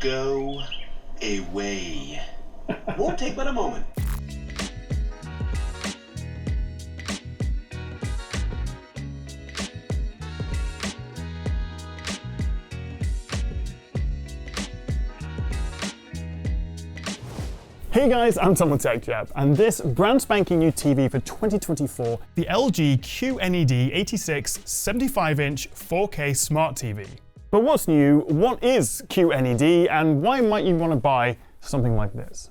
go away. Won't take but a moment. Hey guys, I'm Tom with Tech Chap, and this brand spanking new TV for 2024, the LG QNED86 75-inch 4K Smart TV. But what's new, what is QNED, and why might you want to buy something like this?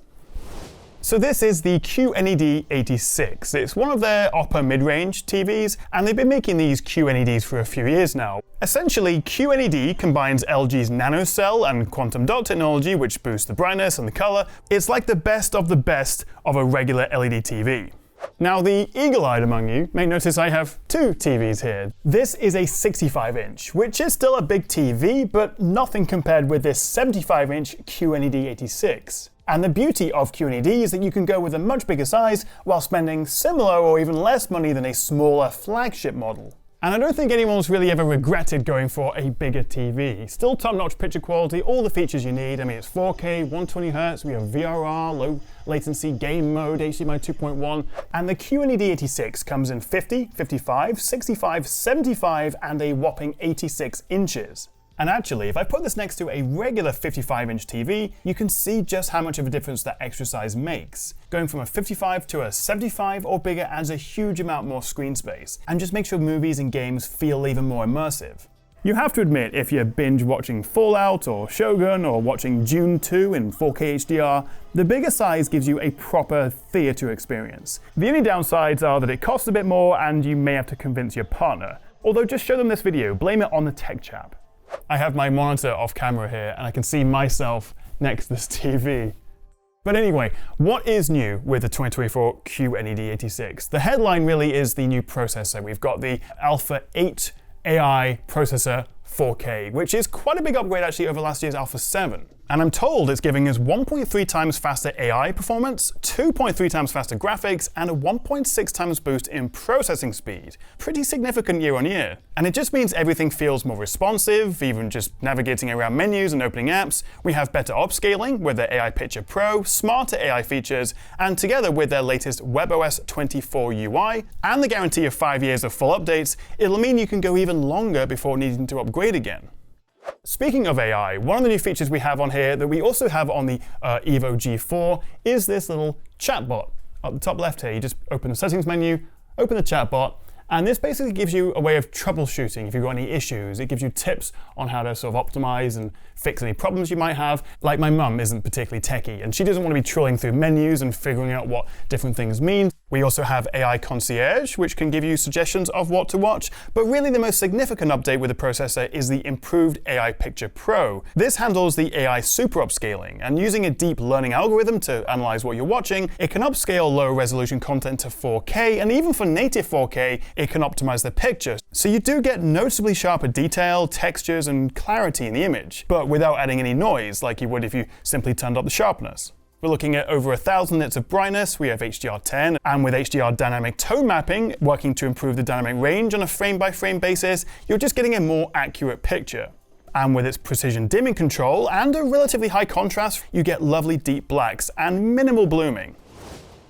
So this is the QNED86. It's one of their upper mid-range TVs, and they've been making these QNEDs for a few years now. Essentially, QNED combines LG's nanocell and quantum dot technology, which boosts the brightness and the color. It's like the best of a regular LED TV. Now, the eagle-eyed among you may notice I have two TVs here. This is a 65-inch, which is still a big TV, but nothing compared with this 75-inch QNED86. And the beauty of QNED is that you can go with a much bigger size while spending similar or even less money than a smaller flagship model. And I don't think anyone's really ever regretted going for a bigger TV. Still top-notch picture quality, all the features you need. I mean, it's 4K, 120Hz, we have VRR, low latency, game mode, HDMI 2.1, and the QNED86 comes in 50, 55, 65, 75, and a whopping 86 inches. And actually, if I put this next to a regular 55-inch TV, you can see just how much of a difference that extra size makes. Going from a 55 to a 75 or bigger adds a huge amount more screen space, and just makes your movies and games feel even more immersive. You have to admit, if you're binge watching Fallout or Shogun or watching Dune 2 in 4K HDR, the bigger size gives you a proper theatre experience. The only downsides are that it costs a bit more and you may have to convince your partner. Although just show them this video, blame it on the tech chap. I have my monitor off camera here and I can see myself next to this TV. But anyway, what is new with the 2024 QNED86? The headline really is the new processor. We've got the Alpha 8 AI processor 4K, which is quite a big upgrade actually over last year's Alpha 7. And I'm told it's giving us 1.3 times faster AI performance, 2.3 times faster graphics, and a 1.6 times boost in processing speed. Pretty significant year on year. And it just means everything feels more responsive, even just navigating around menus and opening apps. We have better upscaling with their AI Picture Pro, smarter AI features, and together with their latest WebOS 24 UI, and the guarantee of 5 years of full updates, it'll mean you can go even longer before needing to upgrade again. Speaking of AI, one of the new features we have on here that we also have on the Evo G4 is this little chatbot. Up the top left here, you just open the settings menu, open the chatbot, and this basically gives you a way of troubleshooting if you've got any issues. It gives you tips on how to sort of optimize and fix any problems you might have. Like my mum isn't particularly techie, and she doesn't want to be trawling through menus and figuring out what different things mean. We also have AI Concierge, which can give you suggestions of what to watch, but really the most significant update with the processor is the improved AI Picture Pro. This handles the AI super upscaling, and using a deep learning algorithm to analyze what you're watching, it can upscale low resolution content to 4K, and even for native 4K, it can optimize the picture. So you do get noticeably sharper detail, textures, and clarity in the image, but without adding any noise like you would if you simply turned up the sharpness. We're looking at over 1,000 nits of brightness, we have HDR10, and with HDR dynamic tone mapping, working to improve the dynamic range on a frame-by-frame basis, you're just getting a more accurate picture. And with its precision dimming control and a relatively high contrast, you get lovely deep blacks and minimal blooming.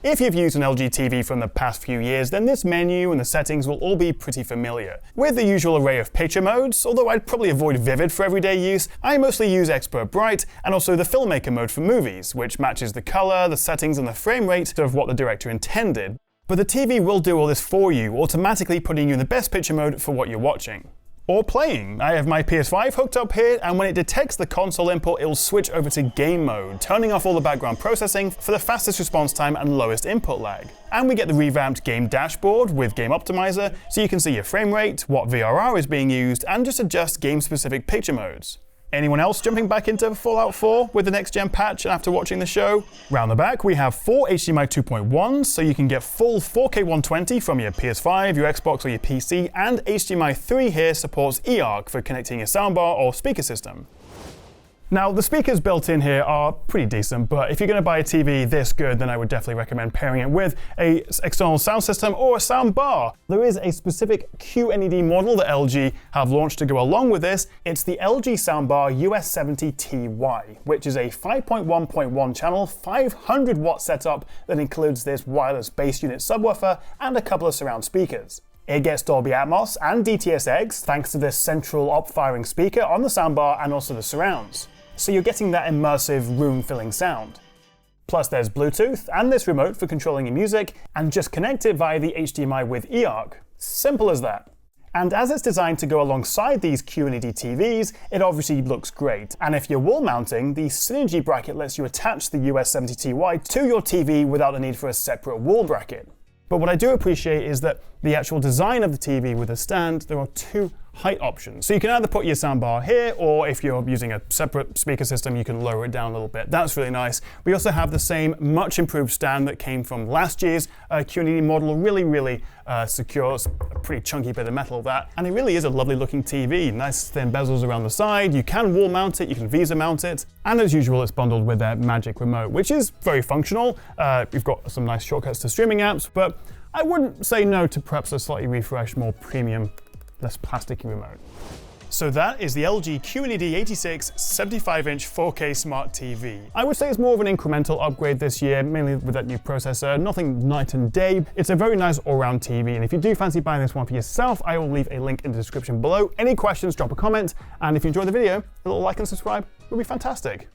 If you've used an LG TV from the past few years, then this menu and the settings will all be pretty familiar. With the usual array of picture modes, although I'd probably avoid Vivid for everyday use, I mostly use Expert Bright and also the Filmmaker mode for movies, which matches the color, the settings, and the frame rate of what the director intended. But the TV will do all this for you, automatically putting you in the best picture mode for what you're watching. Or playing. I have my PS5 hooked up here, and when it detects the console input, it will switch over to game mode, turning off all the background processing for the fastest response time and lowest input lag. And we get the revamped game dashboard with Game Optimizer, so you can see your frame rate, what VRR is being used, and just adjust game-specific picture modes. Anyone else jumping back into Fallout 4 with the next-gen patch after watching the show? Round the back, we have 4 HDMI 2.1s, so you can get full 4K 120 from your PS5, your Xbox, or your PC, and HDMI 3 here supports eARC for connecting your soundbar or speaker system. Now, the speakers built in here are pretty decent, but if you're going to buy a TV this good, then I would definitely recommend pairing it with an external sound system or a sound bar. There is a specific QNED model that LG have launched to go along with this. It's the LG Soundbar US70TY, which is a 5.1.1 channel, 500 watt setup that includes this wireless bass unit subwoofer and a couple of surround speakers. It gets Dolby Atmos and DTS:X thanks to this central op-firing speaker on the soundbar and also the surrounds. So you're getting that immersive room-filling sound. Plus there's Bluetooth and this remote for controlling your music, and just connect it via the HDMI with eARC. Simple as that. And as it's designed to go alongside these QNED TVs, it obviously looks great. And if you're wall mounting, the Synergy bracket lets you attach the US70TY to your TV without the need for a separate wall bracket. But what I do appreciate is that the actual design of the TV with a stand, there are two height options. So you can either put your soundbar here, or if you're using a separate speaker system, you can lower it down a little bit. That's really nice. We also have the same much improved stand that came from last year's QNED model. Really secure. It's a pretty chunky bit of metal, that. And it really is a lovely looking TV. Nice thin bezels around the side. You can wall mount it, you can VESA mount it. And as usual, it's bundled with their Magic Remote, which is very functional. You've got some nice shortcuts to streaming apps, but I wouldn't say no to perhaps a slightly refreshed, more premium, less plasticky remote. So that is the LG QNED86 75-inch 4K smart TV. I would say it's more of an incremental upgrade this year, mainly with that new processor. Nothing night and day. It's a very nice all-round TV, and if you do fancy buying this one for yourself, I will leave a link in the description below. Any questions, drop a comment, and if you enjoyed the video, a little like and subscribe would be fantastic.